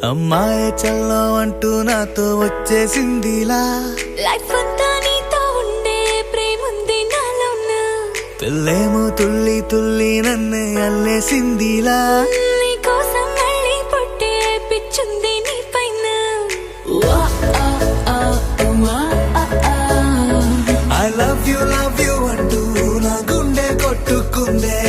అమ్మాయి చల్లో అంటూ నాతో వచ్చేసిందిలా లైఫ్ అంతా నీతో ఉండే ప్రేముంది నాలోన పిల్లేమో తుల్లి తుల్లి నన్నే అల్లేసిందిలా నీకోసం మళ్ళీ పుట్టే పిచ్చుంది నీ పైన ఐ లవ్ యూ అంటూ నా గుండె కొట్టుకుందే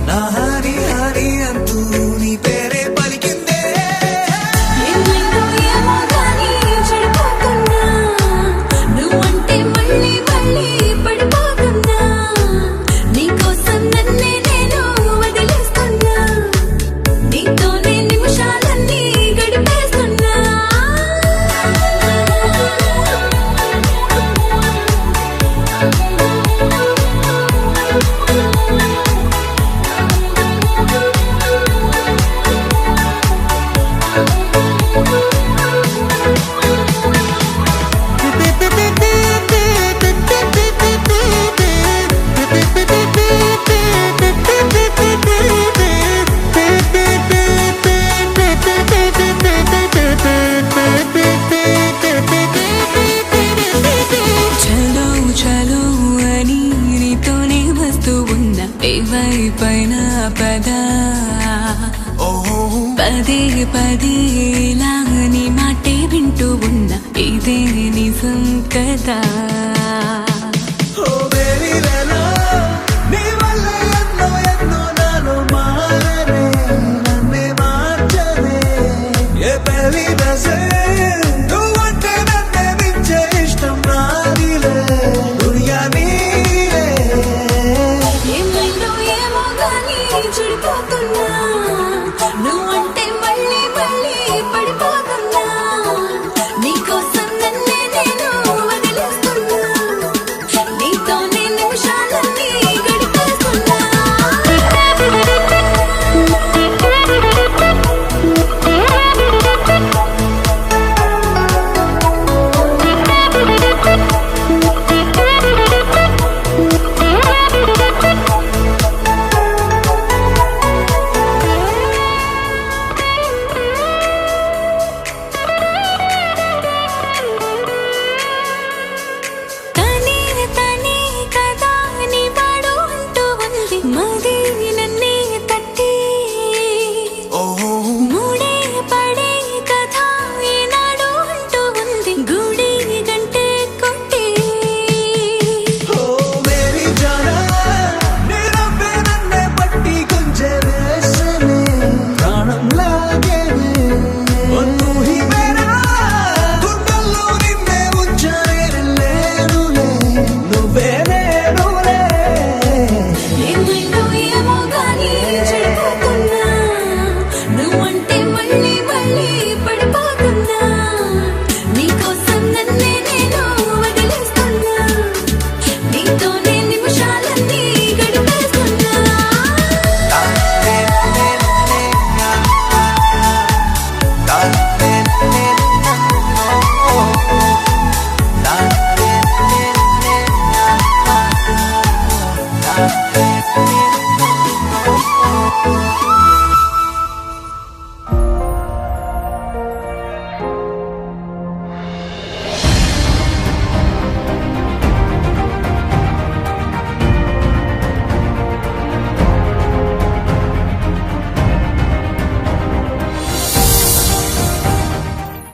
నా హరి హరి అంటూ నీ పేరే పలికిందే ఏమైందో ఏమో గానీ చెడిపోతున్నా నువ్వంటే మళ్ళీ మళ్ళీ పడిపోతున్నా నీకోసం నన్నే నేను వదిలేస్తున్నా నీతోనే నిమిషాలన్నీ గడిపేస్తున్నా చలో చలో అని నీతోనే వస్తూ ఉన్నా పైన పద పదే పదే ఇలా నీ మాటే వింటూ ఉన్నా ఇదే నిజం కదా